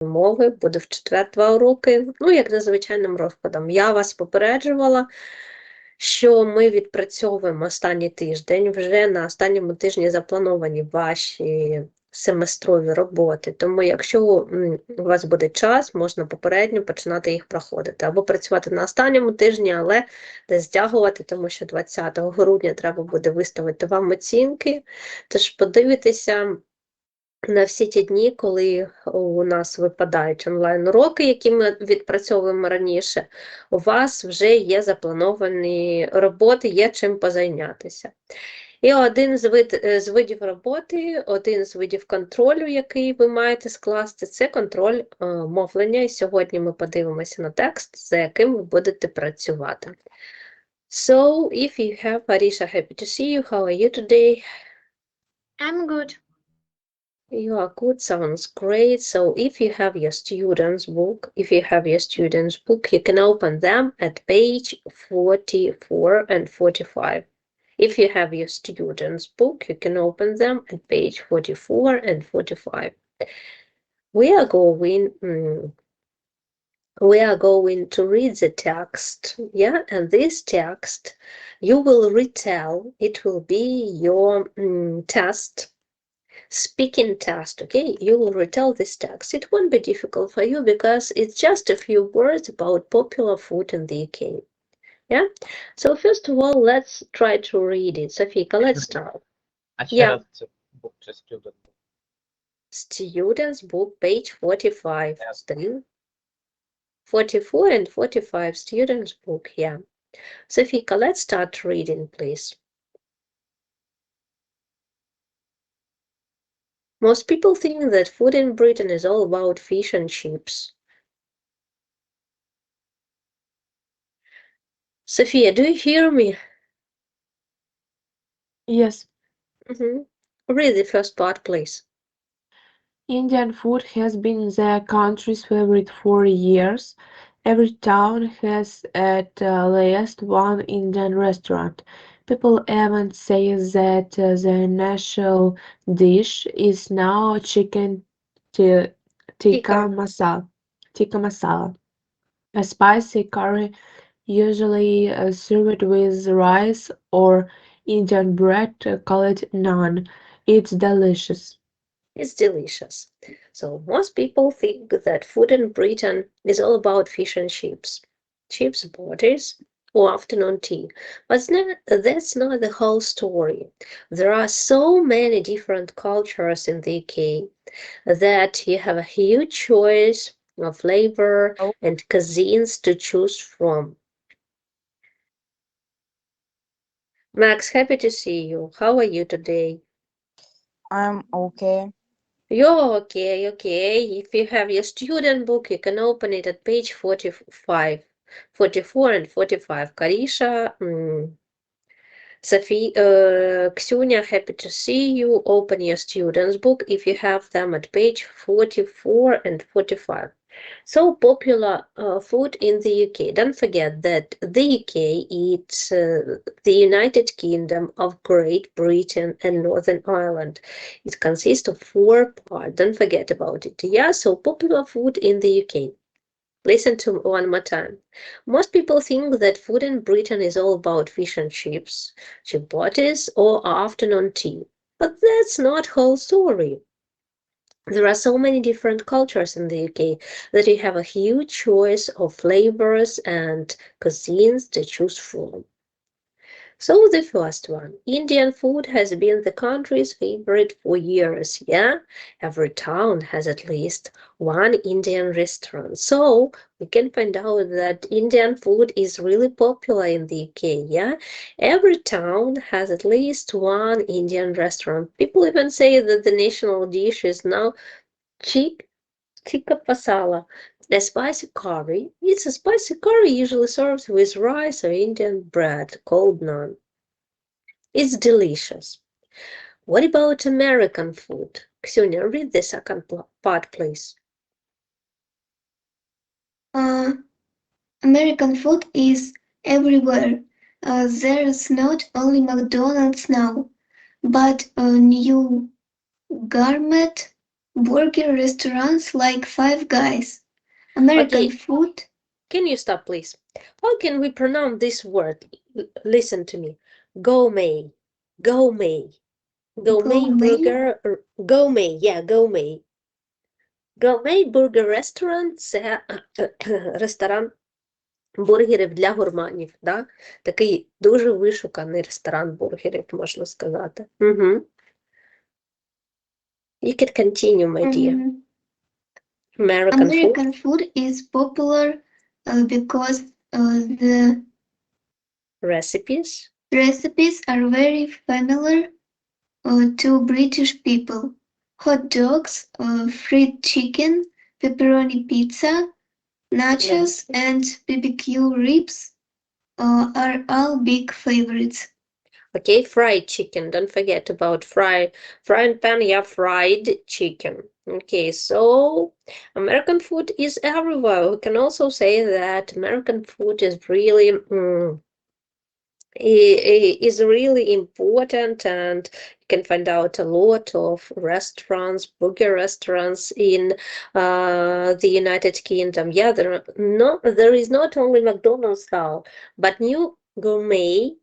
мови, буде в четвер 2 уроки, як за звичайним розкладом. Я вас попереджувала, що ми відпрацьовуємо останній тиждень, вже на останньому тижні заплановані ваші семестрові роботи, тому якщо у вас буде час, можна попередньо починати їх проходити, або працювати на останньому тижні, але не стягувати, тому що 20 грудня треба буде виставити вам оцінки, тож подивитися на всі ті дні, коли у нас випадають онлайн-уроки, які ми відпрацьовуємо раніше, у вас вже є заплановані роботи, є чим позайнятися. І один з видів роботи, один з видів контролю, який ви маєте скласти, це контроль мовлення. І сьогодні ми подивимося на текст, за яким ви будете працювати. So, if you have, Arisha, happy to see you. How are you today? I'm good. You are good, sounds great. So if you have your student's book, you can open them at page 44 and 45. If you have your student's book, you can open them at page 44 and 45. We are going to read the text, and this text you will retell. It will be your test. Speaking test, okay? You will retell this text. It won't be difficult for you because it's just a few words about popular food in the UK. Yeah? So first of all, let's try to read it. Sofika, let's start. Yeah. Book, student book. Student's book, page 45. Yes. 44 and 45, student's book, yeah. Sofika, let's start reading, please. Most people think that food in Britain is all about fish and chips. Sophia, do you hear me? Yes. Read the first part, please. Indian food has been the country's favorite for years. Every town has at least one Indian restaurant. People even say that the national dish is now chicken tikka masala, a spicy curry usually served with rice or Indian bread called naan. It's delicious. It's delicious. So most people think that food in Britain is all about fish and chips, parties, or afternoon tea. But that's not the whole story. There are so many different cultures in the UK that you have a huge choice of flavor and cuisines to choose from. Max, happy to see you. How are you today? I'm okay. You're okay. If you have your student book, you can open it at page 45, 44 and 45. Karisha, Sophie, Ksunya, happy to see you. Open your student's book if you have them at page 44 and 45. So popular food in the UK. Don't forget that the UK is the United Kingdom of Great Britain and Northern Ireland. It consists of 4 parts. Don't forget about it. Yeah, so popular food in the UK. Listen to one more time. Most people think that food in Britain is all about fish and chips, chipotles, or afternoon tea. But that's not whole story. There are so many different cultures in the UK that you have a huge choice of flavors and cuisines to choose from. So the first one, Indian food has been the country's favorite for years, yeah? Every town has at least one Indian restaurant. So we can find out that Indian food is really popular in the UK, yeah? Every town has at least one Indian restaurant. People even say that the national dish is now tikka masala, a spicy curry. It's a spicy curry usually served with rice or Indian bread called naan. It's delicious. What about American food? Ksunya, read the second part, please. American food is everywhere. There's not only McDonald's now, but new gourmet burger restaurants like Five Guys. American Okay, food, can you stop, please? How can we pronounce this word? Listen to me. Gourmet. Gourmet. Gourmet gourmet, burger. Gourmet. Yeah, gourmet. Gourmet бургер ресторан це ресторан бургерів для гурманів. Да? Такий дуже вишуканий ресторан бургерів, можна сказати. Угу. You can continue, my dear. American food. American food is popular because the Recipes. recipes are very familiar to British people. Hot dogs, fried chicken, pepperoni pizza, nachos, and BBQ ribs are all big favorites. Okay, fried chicken. Don't forget about frying pan. Yeah, fried chicken. Okay, so American food is everywhere. We can also say that American food is really is really important, and you can find out a lot of restaurants, burger restaurants in the United Kingdom. Yeah, there is not only McDonald's now, but new gourmet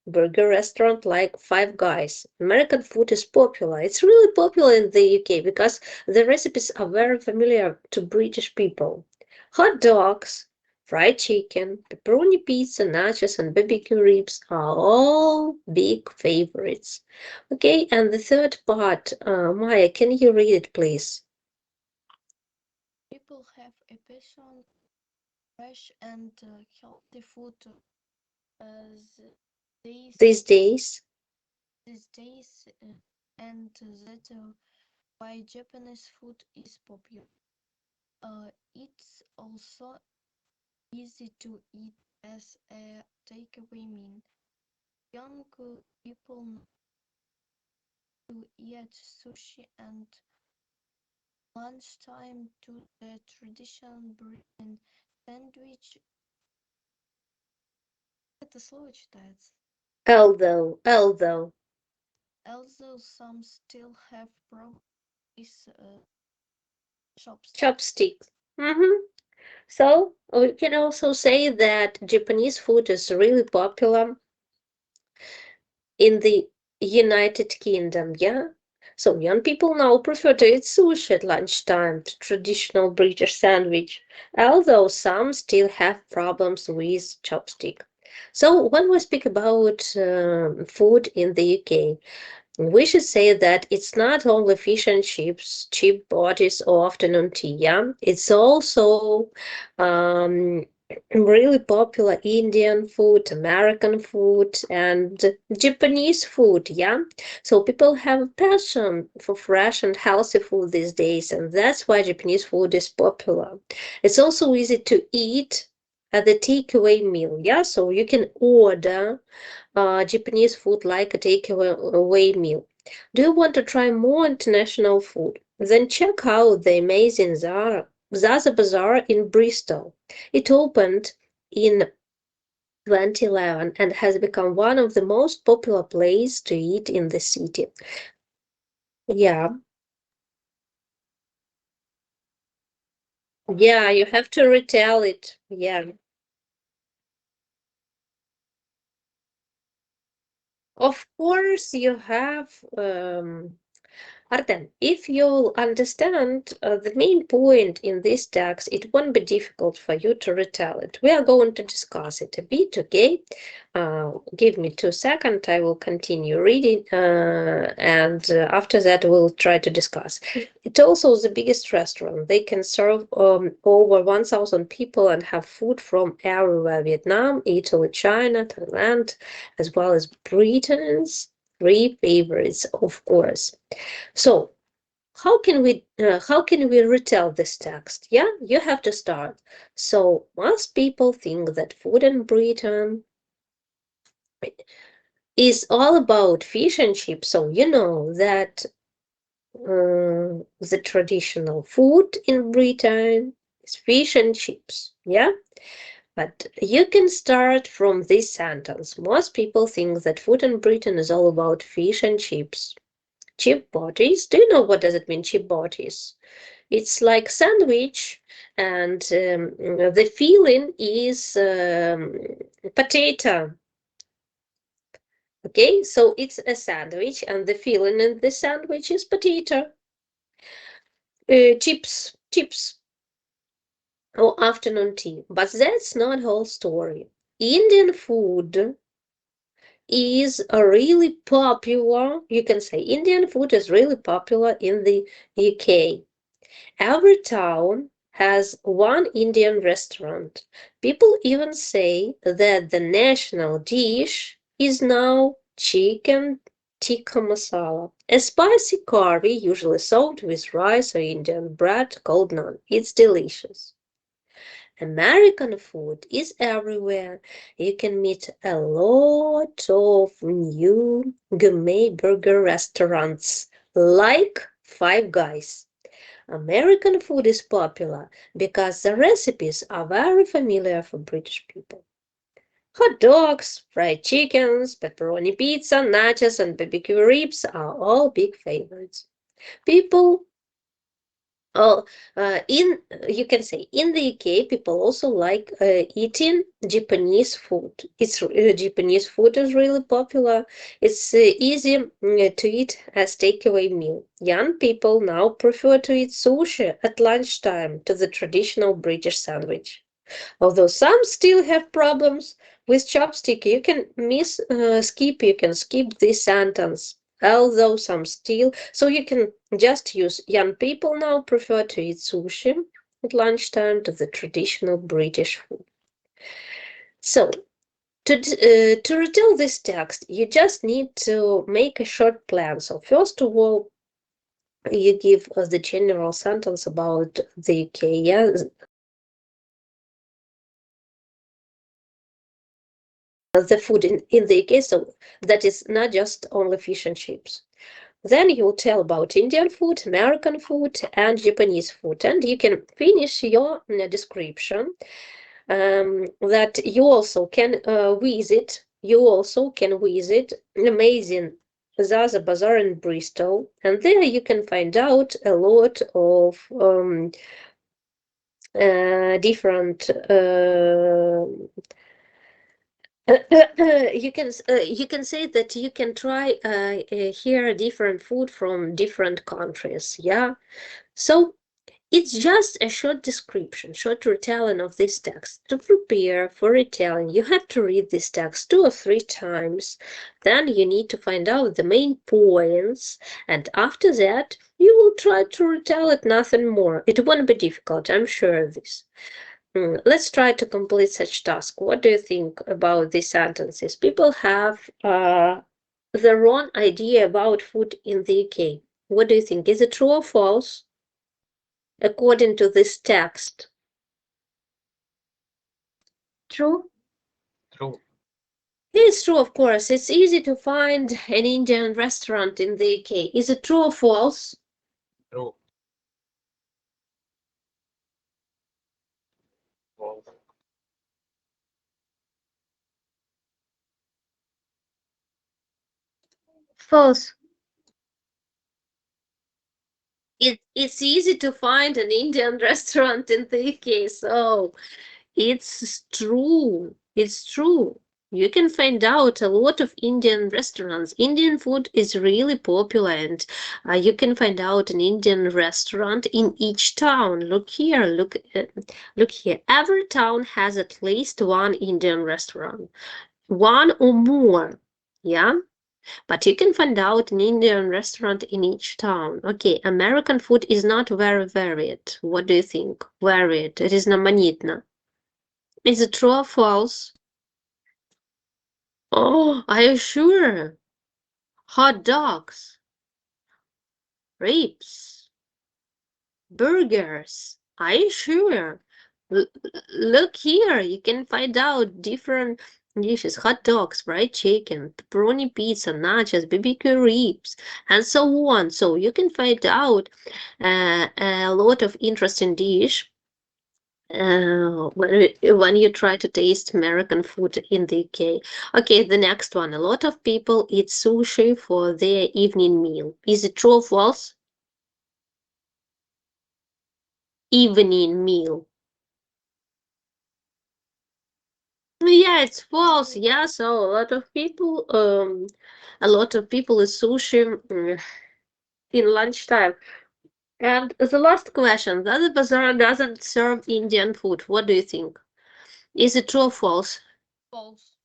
burger restaurant like Five Guys. American food is popular. It's really popular in the UK because the recipes are very familiar to British people. Hot dogs, fried chicken, pepperoni pizza, nachos, and barbecue ribs are all big favorites. Okay, and the third part, Maya, can you read it, please? People have a passion fresh and healthy food These days, these days, and that's why Japanese food is popular. It's also easy to eat as a takeaway meal. Young people to eat sushi and lunchtime to the traditional bread and sandwich. Это слово читается. although, Although some still have problems with chopsticks. chopsticks. So we can also say that Japanese food is really popular in the United Kingdom, yeah? So young people now prefer to eat sushi at lunchtime, the traditional British sandwich, although some still have problems with chopstick. So when we speak about food in the UK, we should say that it's not only fish and chips, cheap bodies, or afternoon tea, yeah? It's also really popular Indian food, American food, and Japanese food, yeah? So people have a passion for fresh and healthy food these days, and that's why Japanese food is popular. It's also easy to eat at the takeaway meal, yeah? So you can order Japanese food like a takeaway meal. Do you want to try more international food? Then check out the amazing Zaza Bazaar in Bristol. It opened in 2011 and has become one of the most popular places to eat in the city. Yeah. Yeah, you have to retell it. Yeah. Of course, you have Artem, if you'll understand the main point in this text, it won't be difficult for you to retell it. We are going to discuss it a bit, okay? Give me 2 seconds, I will continue reading, and after that we'll try to discuss. It's also the biggest restaurant. They can serve over 1,000 people and have food from everywhere: Vietnam, Italy, China, Thailand, as well as Britain's 3 favorites, of course. So how can we retell this text? Yeah, you have to start. So most people think that food in Britain is all about fish and chips. So you know that the traditional food in Britain is fish and chips. Yeah. But you can start from this sentence. Most people think that food in Britain is all about fish and chips. Chipbotis. Do you know what does it mean, chipbotis? It's like sandwich, and the filling is potato. Okay, so it's a sandwich, and the filling in the sandwich is potato. Chips, or afternoon tea. But that's not whole story. Indian food is a really popular, you can say Indian food is really popular in the UK. Every town has one Indian restaurant. People even say that the national dish is now chicken tikka masala, a spicy curry usually served with rice or Indian bread called naan. It's delicious. American food is everywhere. You can meet a lot of new gourmet burger restaurants like Five Guys. American food is popular because the recipes are very familiar for British people. Hot dogs, fried chickens, pepperoni pizza, nachos, and barbecue ribs are all big favorites. People Oh, in you can say in the UK, people also like eating Japanese food. Japanese food is really popular. It's easy to eat as takeaway meal. Young people now prefer to eat sushi at lunchtime to the traditional British sandwich. Although some still have problems with chopstick, you can skip this sentence. Although some still, so you can just use young people now prefer to eat sushi at lunchtime to the traditional British food. So to retell this text, you just need to make a short plan. So first of all, you give us the general sentence about the UK. Yeah, the food in the UK, so that is not just only fish and chips. Then you'll tell about Indian food, American food, and Japanese food, and you can finish your description that you also can visit. You also can visit amazing Zaza Bazaar in Bristol, and there you can find out a lot of different you can say that you can try here different food from different countries. Yeah, so it's just a short description, short retelling of this text. To prepare for retelling, you have to read this text 2 or 3 times. Then you need to find out the main points, and after that you will try to retell it, nothing more. It won't be difficult, I'm sure of this. Let's try to complete such task. What do you think about these sentences? People have the wrong idea about food in the UK. What do you think? Is it true or false? According to this text. True. True. It's true, of course. It's easy to find an Indian restaurant in the UK. Is it true or false? True. False. False. It's easy to find an Indian restaurant in the UK, so it's true. It's true. You can find out a lot of Indian restaurants. Indian food is really popular, and you can find out an Indian restaurant in each town. Look here, look here. Every town has at least one Indian restaurant, one or more. Yeah. But you can find out an Indian restaurant in each town. Okay, American food is not very varied. What do you think? Varied. It is наmanitna. Is it true or false? Oh, are you sure? Hot dogs, ribs, burgers. Are you sure? Look here, you can find out different dishes: hot dogs, fried chicken, pepperoni pizza, nachos, BBQ ribs, and so on. So you can find out a lot of interesting dish when you try to taste American food in the UK. Okay, the next one. A lot of people eat sushi for their evening meal. Is it true or false? Evening meal. Yeah, it's false. Yeah, so a lot of people eat sushi in lunchtime. And the last question, the bazaar doesn't serve Indian food. What do you think? Is it true or false? False.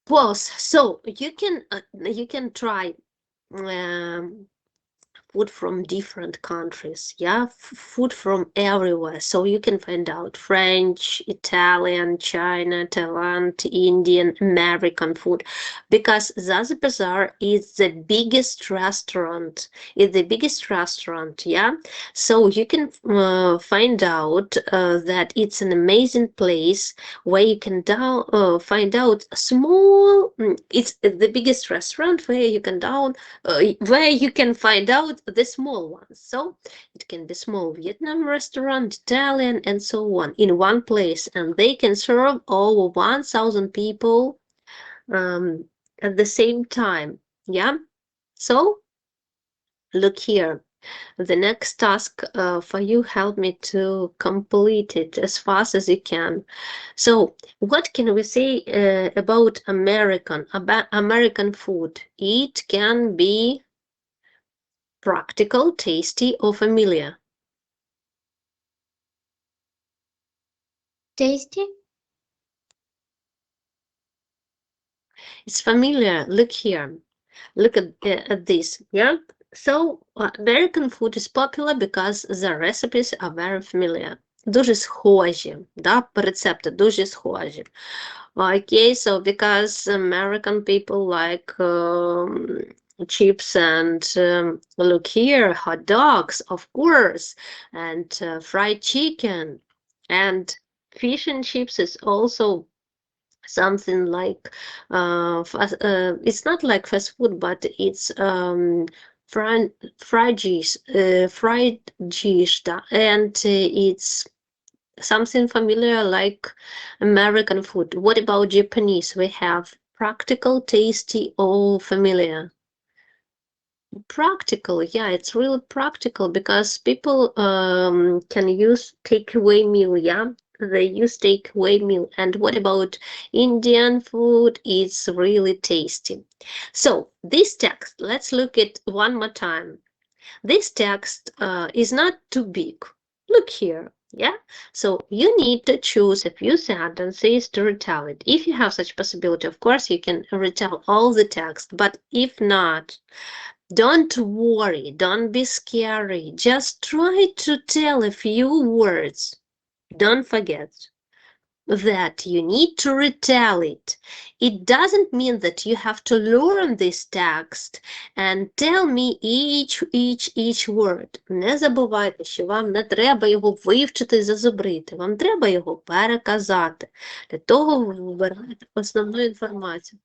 False. So you can try um, food from different countries, yeah, food from everywhere. So you can find out French, Italian, China, Thailand, Indian, American food, because Zaza Bazaar is the biggest restaurant. It's the biggest restaurant, yeah. So you can find out that it's an amazing place where you can find out small. It's the biggest restaurant where you can where you can find out the small ones. So it can be small Vietnam restaurant, Italian, and so on in one place, and they can serve over 1,000 people at the same time. Yeah. So look here. The next task for you, help me to complete it as fast as you can. So, what can we say about American food? It can be practical, tasty, or familiar. Tasty? It's familiar. Look here. Look at this. Yeah. So American food is popular because the recipes are very familiar. Дуже схожі, да, рецепти дуже схожі. Okay, so because American people like chips and look here, hot dogs, of course, and fried chicken, and fish and chips is also something like it's not like fast food, but it's fried dish, and it's something familiar like American food. What about Japanese? We have practical, tasty, or familiar. Practical, yeah, it's really practical because people can use takeaway meal, yeah. They use takeaway meal. And what about Indian food? It's really tasty. So this text, let's look at one more time. This text is not too big. Look here, yeah. So you need to choose a few sentences to retell it. If you have such possibility, of course, you can retell all the text. But if not, don't worry, don't be scary. Just try to tell a few words. Don't forget that you need to retell it. It doesn't mean that you have to learn this text and tell me each word. Не забувайте, що вам не треба його вивчити і зазубрити. Вам треба його переказати. Для того ви вибираєте основну інформацію.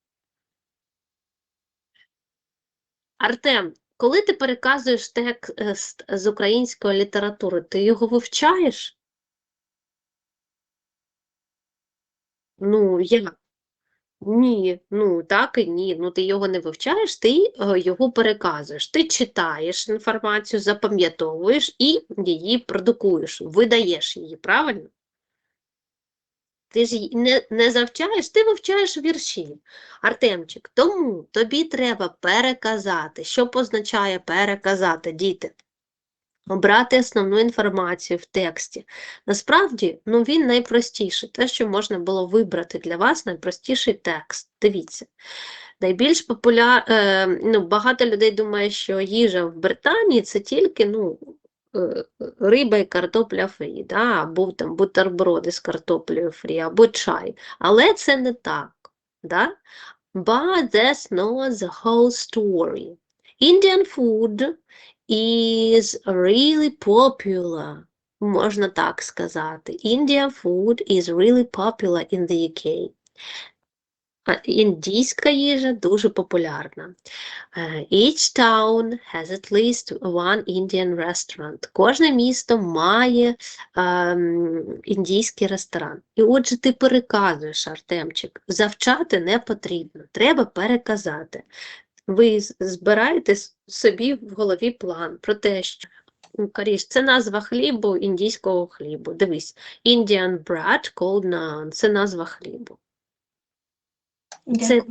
Артем, коли ти переказуєш текст з української літератури, ти його вивчаєш? Ну, як? Ні, ну так і ні. Ну ти його не вивчаєш, ти його переказуєш. Ти читаєш інформацію, запам'ятовуєш і її продукуєш, видаєш її, правильно? Ти ж не завчаєш, ти вивчаєш вірші. Артемчик, тому тобі треба переказати. Що позначає переказати, діти? Обрати основну інформацію в тексті. Насправді, ну він найпростіший. Те, що можна було вибрати для вас, найпростіший текст. Дивіться. Найбільш багато людей думає, що їжа в Британії – це тільки, риба і картопля фрі, да? Або там бутерброди з картоплею фрі, або чай. Але це не так. Да? But that's not the whole story. Indian food is really popular. Можна так сказати. Indian food is really popular in the UK. індійська їжа дуже популярна. Each town has at least one Indian restaurant. Кожне місто має індійський ресторан. І отже, ти переказуєш, Артемчик. Завчати не потрібно, треба переказати. Ви збираєте собі в голові план про те, що Каріш, це назва хлібу, індійського хлібу. Дивись, Indian bread called naan. Це назва хлібу. Це,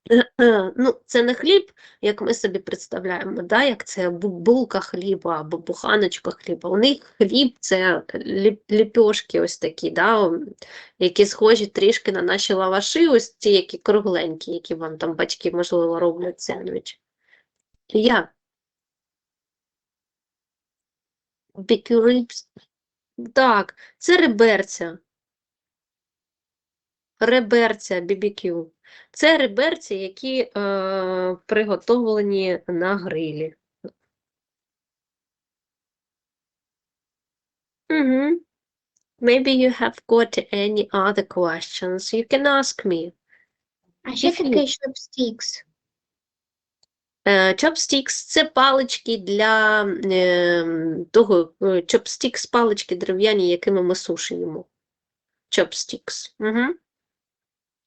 Дякую. це не хліб, як ми собі представляємо, да? Як це булка хліба або буханочка хліба. У них хліб – це ліпьошки ось такі, да? Які схожі трішки на наші лаваші, ось ці, які кругленькі, які вам там батьки, можливо, роблять сендвіч. Barbecue ribs. Так, це реберця. Реберця, BBQ. Це реберці, які приготовлені на грилі. Maybe you have got any other questions. You can ask me. А що таке chopsticks? Chopsticks – це палички для того, chopsticks – палички дерев'яні, якими ми суші їмо. Chopsticks.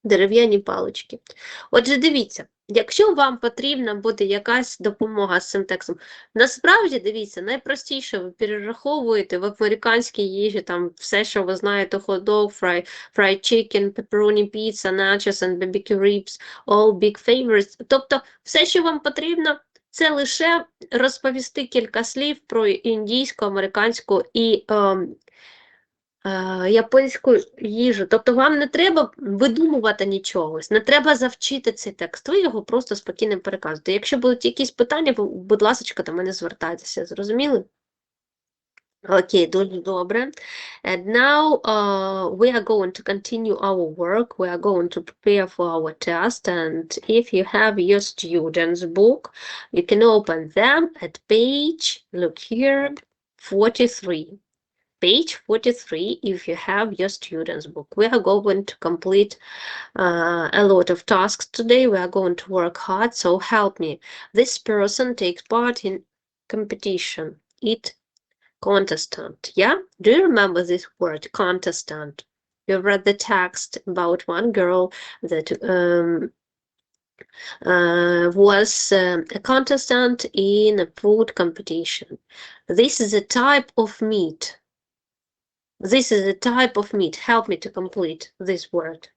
Дерев'яні палички. Отже, дивіться, якщо вам потрібна буде якась допомога з цим текстом, насправді, дивіться, найпростіше ви перераховуєте в американській їжі там все, що ви знаєте, hot-dog, fried chicken, pepperoni pizza, nachos and barbecue ribs, all big favorites. Тобто, все, що вам потрібно, це лише розповісти кілька слів про індійську, американську і японську їжу. Тобто вам не треба видумувати нічого, не треба завчити цей текст, ви його просто спокійно переказуєте. Якщо будуть якісь питання, будь ласка, до мене звертайтеся, зрозуміли? Окей, дуже добре. And now we are going to continue our work. We are going to prepare for our test. And if you have your student's book, you can open them at page, look here, 43. Page 43, if you have your student's book. We are going to complete a lot of tasks today. We are going to work hard, so help me. This person takes part in competition. It contestant. Yeah? Do you remember this word, contestant? You read the text about one girl that was a contestant in a food competition. This is a type of meat. This is a type of meat. Help me to complete this word.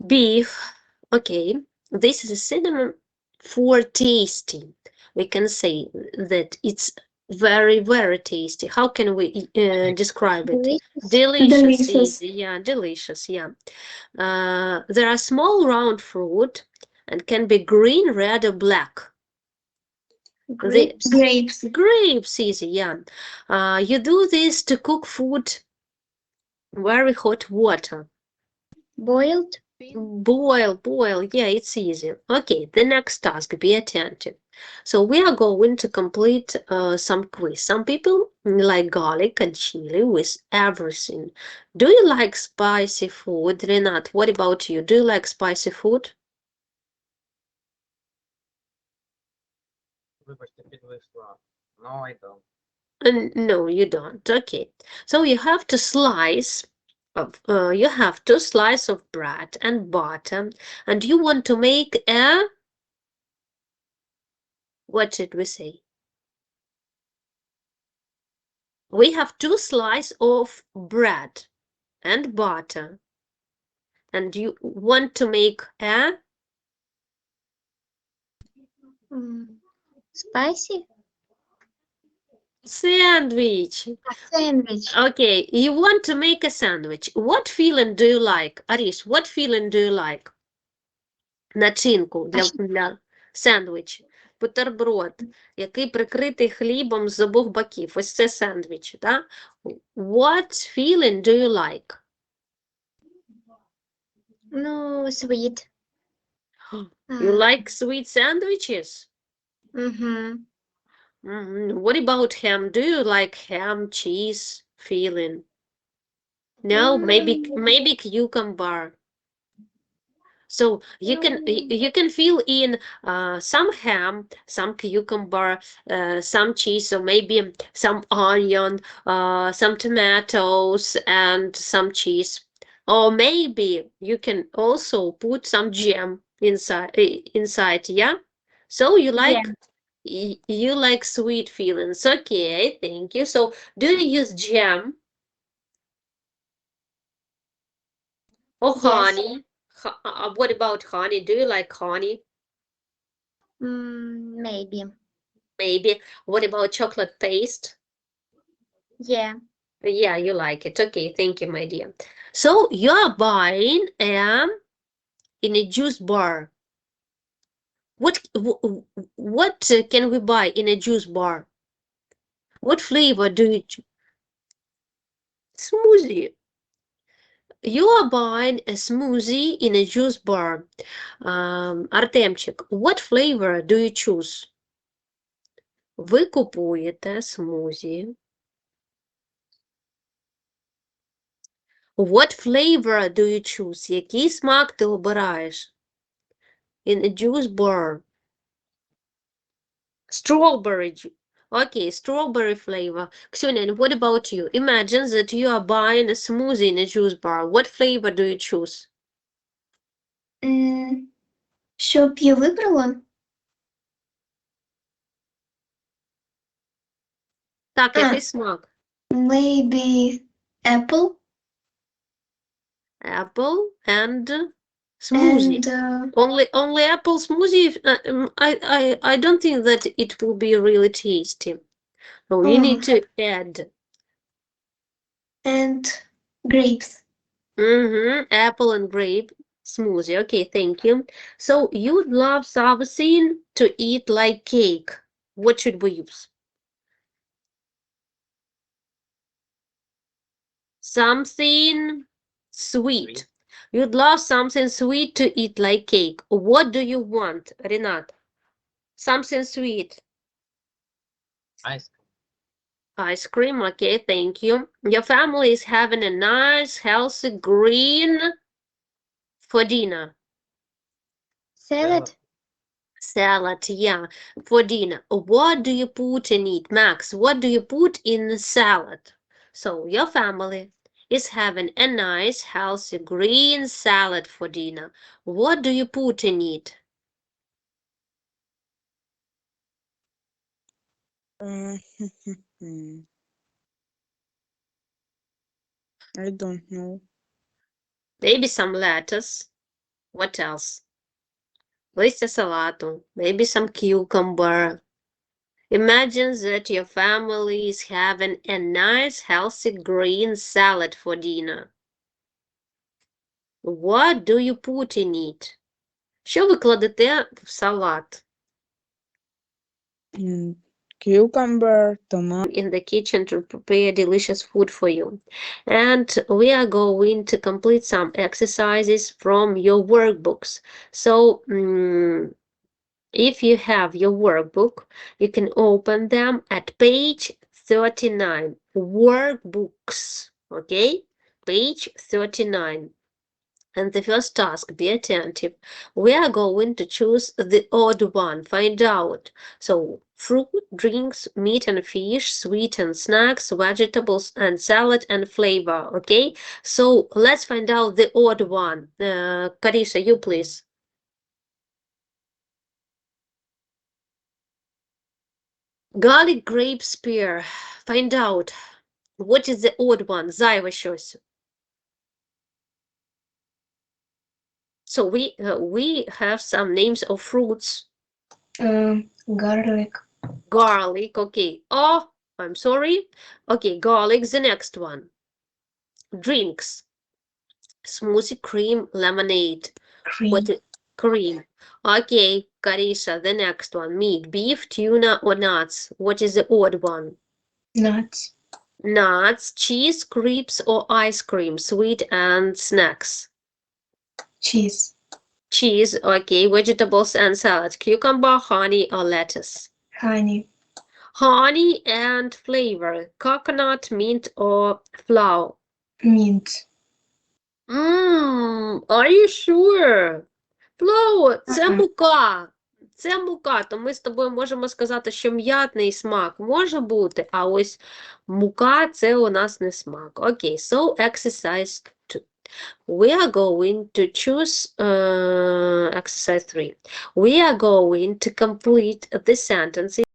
Beef. Okay. This is a synonym for tasty. We can say that it's very, very tasty. How can we describe it? Delicious. Delicious. Yeah, delicious. Yeah. There are small round fruit and can be green, red, or black. Grapes. Grapes, easy, yeah. You do this to cook food, very hot water. Boiled. Boil, yeah, it's easy. Okay, the next task, be attentive. So we are going to complete some quiz. Some people like garlic and chili with everything. Do you like spicy food, Renat? What about you? Do you like spicy food? Вибачте, підвисла. No, I don't. No, you don't. Okay. So you have to slice of bread and butter, and you want to make a, what should we say? We have 2 slices of bread and butter, and you want to make a Spicy. sandwich. A sandwich. Okay, you want to make a sandwich. What filling do you like? Arish, what filling do you like? Начинку для сендвіч. Бутерброд, який прикритий хлібом з обох боків. Ось це сендвіч, да? What filling do you like? Ну, sweet. You like sweet sandwiches? What about ham? Do you like ham, cheese, filling? No, maybe cucumber. So you can fill in some ham, some cucumber, some cheese, so maybe some onion, some tomatoes, and some cheese. Or maybe you can also put some jam inside, yeah? So you Yeah. like you like sweet feelings. Okay, thank you. So do you use jam or Yes. honey? What about honey? Do you like honey? Maybe. Maybe. What about chocolate paste? Yeah. Yeah, you like it. Okay, thank you, my dear. So you're buying in a juice bar. What can we buy in a juice bar? What flavor do you smoothie? You are buying a smoothie in a juice bar. Артемчик, what flavor do you choose? Ви купуєте смузі. What flavor do you choose? Який смак ти обираєш? In a juice bar. Strawberry. Okay, strawberry flavor. Ksunia, and what about you? Imagine that you are buying a smoothie in a juice bar. What flavor do you choose? Щоб я вибрала? Так, який смак? Maybe apple Apple and smoothie. and Only apple smoothie. I don't think that it will be really tasty. So you need to add grapes. apple and grape smoothie. Okay, thank you. So you love something to eat like cake. What should we use? Something sweet. You'd love something sweet to eat like cake. What do you want, Renat? Something sweet. Ice cream. Ice cream, okay, thank you. Your family is having a nice, healthy green for dinner. Salad. Salad, yeah, for dinner. What do you put in it, Max? What do you put in the salad? So your family is having a nice, healthy green salad for dinner. What do you put in it? Uh, I don't know. Maybe some lettuce. What else? Листя салату. Maybe some cucumber. Imagine that your family is having a nice, healthy green salad for dinner. What do you put in it? Що ви кладете в салат? Cucumber, tomato. In the kitchen to prepare delicious food for you. And we are going to complete some exercises from your workbooks. So if you have your workbook, you can open them at page 39. Workbooks, okay? Page 39. And the first task, be attentive. We are going to choose the odd one, find out. So, fruit, drinks, meat and fish, sweet and snacks, vegetables and salad and flavor, okay? So, let's find out the odd one. Karisa, you please. Garlic, grape, spear. Find out. What is the odd one? Zайве щось. So we have some names of fruits. Garlic. Garlic, okay. Oh, I'm sorry. Okay, garlic's the next one. Drinks. Smoothie, cream, lemonade. Cream. What is cream? Okay, Karisa, the next one. Meat, beef, tuna, or nuts. What is the odd one? Nuts. Nuts, cheese, crepes, or ice cream, sweet and snacks. Cheese. Cheese, okay, vegetables and salad, cucumber, honey, or lettuce. Honey. Honey and flavor. Coconut, mint or flour? Mint. Are you sure? Flour, це Ага. мука. Це мука, то ми з тобою можемо сказати, що м'ятний смак може бути, а ось мука – це у нас не смак. Окей, so exercise 2. We are going to choose exercise 3. We are going to complete the sentences